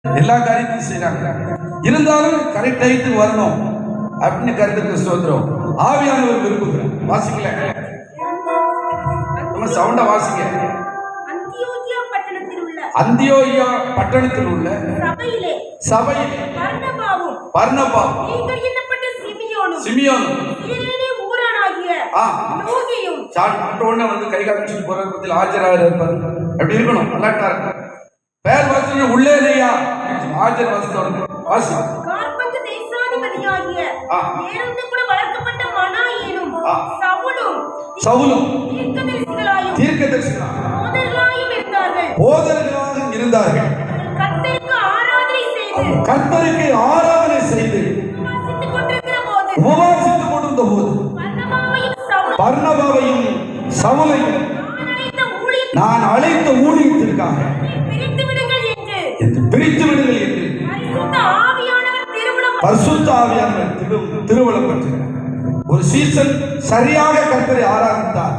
எல்லா காரியத்தையும் செய்யறாங்க. இருந்தாலும் கரெக்ட் டைத்துக்கு வரணும் அப்படின்னு கருத்துக்கு ஸ்தோத்திரம். ஆவியானவர் விரும்புகிறார். வாசிக்கல, நம்ம சவுண்டா வாசிங்க. அந்தியோகியா பட்டணத்தில் உள்ள சபையிலே பர்னபாவும் சிமியோனும் வந்து கை காமிச்சு போறதுல ஆஜராக இருப்பார். அப்படி இருக்கணும், நல்லாட்டா இருக்கும். பேர் வாசி உள்ளே இல்லையா ஆஜர் வாசித்தோட வாசி. சவுலும் தீர்க்கதரிசிகளாயும் போதகர்களாக இருந்தார்கள். கர்த்தருக்கு ஆராதனை செய்து உபவாசித்துக் கொண்டிருந்த போது பர்னபாவையும் சவுலையும் நான் அழைத்த ஊழியத்திற்காக பிரித்து விடுங்கள் என்று பரிசுத்த ஆவியானவர் திருவுளம் பெற்றார். ஒரு சீசன் சரியாக கர்த்தரை ஆராதித்தார்.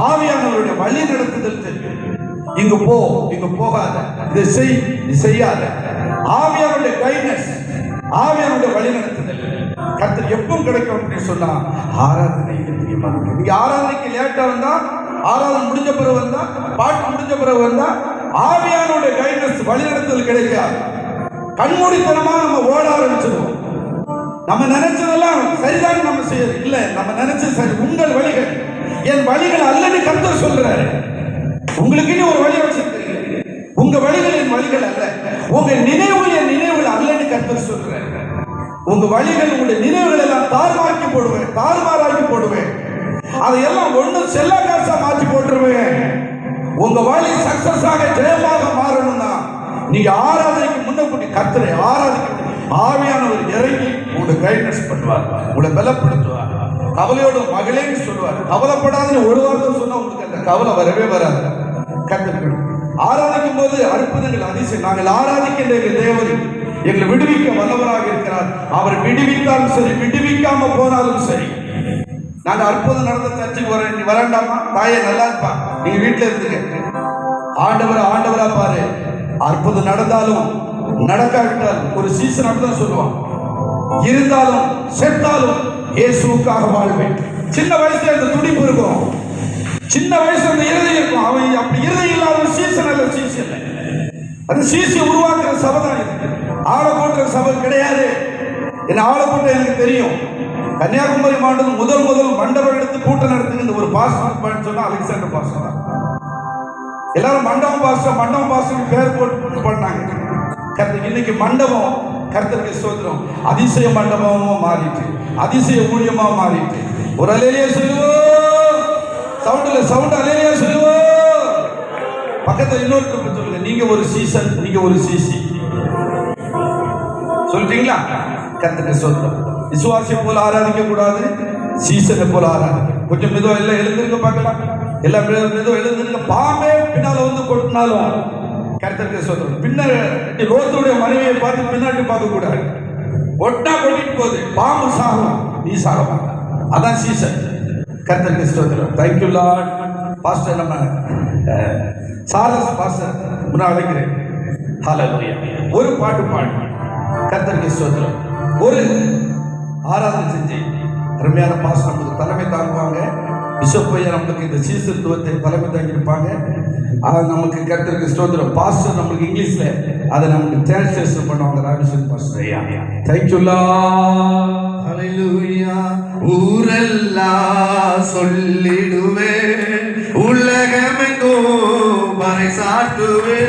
ஆவியானவருடைய வழி நடத்துதல் தெரியும். இங்கு போ, இங்கு போகாத, இதை செய், இது செய்யாத. ஆவியானுடைய கைட்னஸ், ஆவியானுடைய வழி நடத்துதல் கர்த்தர் எப்பவும் கிடைக்கும் அப்படின்னு சொன்னா ஆராதனை. நீங்க ஆராதனைக்கு லேட்டா வந்தா, ஆராதனை முடிஞ்ச பிறகு வந்தா, பாட்டு முடிஞ்ச பிறகு வந்தா, ஆவியானுடைய கைட்னஸ் வழி நடத்துதல் கிடைக்காது. கண்மூடித்தனமா நம்ம ஓட ஆரம்பிச்சிருவோம். நம்ம நினைச்சதெல்லாம் சரிதான் நம்ம செய்யறது இல்ல. நம்ம நினைச்சது சரி, உங்கள் வழிகள் என் வழிகள் அல்லன்னு கர்த்தர் சொல்றாரு. உங்களுக்கு ஒரு வழி வச்சிருக்கீங்க, உங்க வழிகள் என் வழிகள் அல்ல, உங்க நினைவுகள் என் நினைவுகள் அல்லன்னு கர்த்தர் சொல்றாரு. உங்க வழிகள், உங்களுடைய நினைவுகள் எல்லாம் தாறுமாறாக்கி போடுவேன். அதையெல்லாம் ஒன்னும் செல்ல காசா மாற்றி போட்டுருவேன். உங்க வழி சக்சஸ் ஆக ஜெயமாக மாறணும்னா நீங்க ஆராதனைக்கு முன்னக்கூட்டி கர்த்தரை ஆராதிக்க ஆவியானவர் இறங்கி உங்களை கைட்னஸ் பண்ணுவார், உங்களை பலப்படுத்துவார். கவலையோட மகளேன்னு சொல்லுவார். கவலைப்படாதுன்னு ஒரு வார்த்தை சொன்னா உங்களுக்கு அந்த கவலை வரவே வராது. கர்த்தர் ஆராதிக்கும் போது அற்புதங்கள் அதிசயம். நாங்கள் ஆராதிக்கின்ற எங்கள் தேவன் எங்களை விடுவிக்க வல்லவராக இருக்கிறார். அவர் விடுவித்தாலும் சரி, விடுவிக்காம போனாலும் சரி. நாங்க அற்புதம் நடந்த சர்ச்சுக்கு வரண்டாமா? தாயே நல்லா இருப்பா, நீங்க வீட்டுல இருந்துங்க. ஆண்டவரா பாரு. அற்புதம் நடந்தாலும் நடக்காவிட்டால் ஒரு சீசன் அப்படிதான் சொல்லுவான். இருந்தாலும் செத்தாலும் இயேசுவுக்காக வாழ்வேன். சின்ன வயசுல இந்த துடிப்பு இருக்கும், சின்ன வயசுல இந்த இருதயம் இருக்கும். அவன் அப்படி இருதயம் இல்லாத சீசன் அல்ல, சீசன் அது சீசி உருவாக்குற சபை தான் இது. ஆளை போட்டுற சபை கிடையாது. என்ன ஆளை போட்ட எனக்கு தெரியும். கன்னியாகுமரி மாவட்டத்தில் முதல் மண்டபம் எடுத்து கூட்டம் நடத்துங்க ஒரு பாஸ்டர் சொன்னா அலெக்சாண்டர் பாஸ்டர் தான். எல்லாரும் மண்டபம் பாஸ்டர் பேர் போட்டு பண்ணாங்க. இன்னைக்கு மண்டபம் கர்த்தருக்கு ஸ்தோத்திரம் அதிசய மண்டபமா மாறிட்டு, அதிசய ஊழியமா மாறிட்டு. ஒரு அலேலியா சொல்லுவோம், சவுண்ட் அலேலியா சொல்லுவோம். பக்கத்துல இன்னொரு சொல்லுங்க, நீங்க ஒரு சீசன், நீங்க ஒரு சிசி சொல்லிட்டீங்களா? கர்த்தருக்கு ஸ்தோத்திரம். விசுவாசியை போல ஆராதிக்க கூடாது, சீசனை போல ஆராதிக்க. கொஞ்சம் மெதுவா எல்லாம் எழுந்திருக்க பார்க்கலாம், எல்லாம் மெதுவா எழுந்திருக்க. பாம்பே பின்னால வந்து கொட்டினாலும் கர்த்தருக்கு ஸ்தோத்திரம். பின்னர் லோத்துடைய மனைவியை பார்த்து பின்னாடி பார்க்க கூடாது. ஒட்டா கொட்டிட்டு போகுது, பாம்பு சாகும், நீ சாக மாட்டான். அதான் சீசன். கர்த்தருக்கு ஸ்தோத்திரம். Thank you Lord. பாஸ்டர் நம்ம சார்லஸ் பாஸ்டர் முன்னால் அழைக்கிறேன். ஹல்லேலூயா. ஒரு பாட்டு பாடு கர்த்தருக்கு ஸ்தோத்திரம். ஒரு ஆராதனை செஞ்சு அருமையான பாஸ்டர் நமக்கு தலைமை தாங்குவாங்க. பிஷப் ஐயா நம்மளுக்கு இந்த சீசத்துவத்தை தலைமை தாங்கியிருப்பாங்க. அதை நமக்கு கர்த்தருக்கு ஸ்தோத்திரம். பாஸ்டர் நம்மளுக்கு இங்கிலீஷ்ல அதை நமக்கு டிரான்ஸ்லேஷன் பண்ணுவாங்க. ராமேஸ்வரன் பாஸ்டர் ஐயா. Thank you lord. ஹல்லேலூயா. ஊரெல்லாம் சொல்லிடுவே, உலகமெங்கோ பறைசாற்றுவே.